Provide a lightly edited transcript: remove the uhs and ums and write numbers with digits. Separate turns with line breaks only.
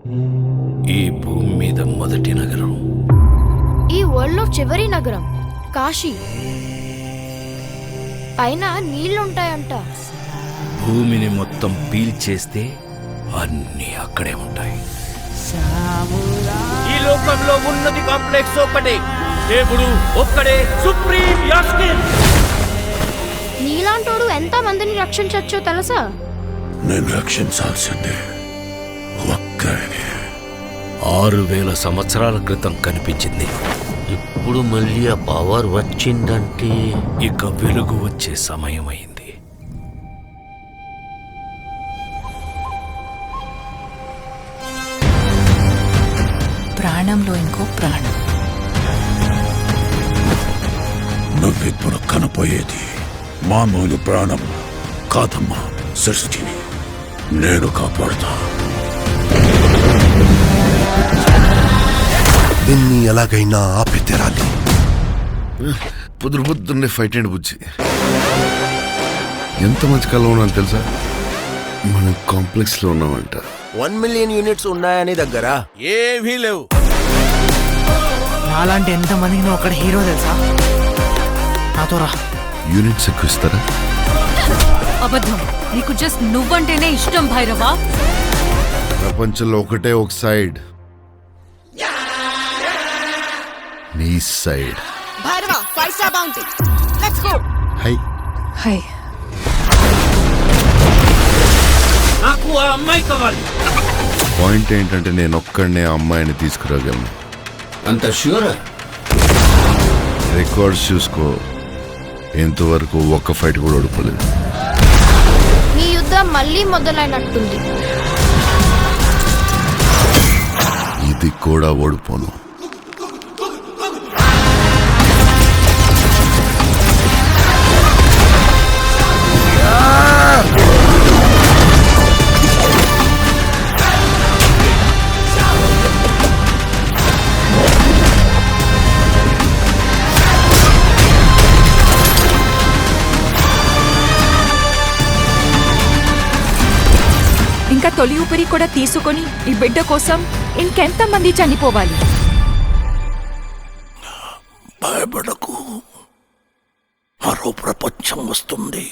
ఈ భూమి మీద మొదటి నగరం,
ఈ వరల్డ్ లో చివరి నగరం కాశీ. పైన నీళ్లుంటాయంట.
భూమిని మొత్తం పీల్చేస్తే అన్నీ అక్కడే ఉంటాయి.
ఈ లోకంలో ఉన్నది కాంప్లెక్స్ ఒక్కటే, దేవుడు ఒక్కడే సుప్రీం యాస్కిన్.
నీలాంటోడు ఎంత మందిని రక్షించొచ్చో తెలుసా?
నేను రక్షించాల్సిందే ఒక్కడిని.
6000 సంవత్సరాల క్రితం కనిపించింది.
ఇప్పుడు మళ్ళీ ఆ పవర్ వచ్చిందంటే
ఇక వెలుగు వచ్చే సమయం అయింది.
ప్రాణంలో ఇంకో ప్రాణం.
నువ్విప్పుడు కనపోయేది మామూలు ప్రాణం కాదమ్మా, సృష్టిని నేను కాపాడుతా.
దీన్ని ఎలాగైనా ఆపి తీరాలి.
పొద్దున్నే ఫైట్ అండి బుజ్జి. ఎంత మంచి కళ ఉన్నాను తెలుసా? మనం కాంప్లెక్స్ లో ఉన్నామంట.
1 మిలియన్ యూనిట్స్ ఉన్నాయని దగ్గర
ఏమీ లేవు.
నాలాంటి ఎంత మందికి నువ్వు అక్కడ హీరో తెలుసా? నాతో రా.
యూనిట్స్ ఎక్కువ ఇస్తారా?
అబద్ధం. నీకు జస్ట్ నువ్వంటేనే ఇష్టం భైరవా.
ప్రపంచంలో ఒకటే ఒక సైడ్, నీ side.
Bhairava 5 star bounty. Let's go.
Hi
hi.
నాకు ఆ అమ్మాయి కావాలి.
పాయింట్ ఏంటంటే నేను ఒక్కడనే ఆ అమ్మాయిని తీసుకురాగలను.
అంత ష్యూరా?
రికార్డ్స్ చూసుకో, ఎంతవరకు ఒక్క ఫైట్ కూడా ఓడిపోలేదు.
మీ యుద్ధం మళ్ళీ మొదలైనట్టుంది.
ఇది కూడా ఓడిపోను.
ఇంకా తొలి ఊపిరి కూడా తీసుకొని ఈ బిడ్డ కోసం ఇంకెంత మంది చనిపోవాలి?
భయపడకు, మరో ప్రపంచం వస్తుంది.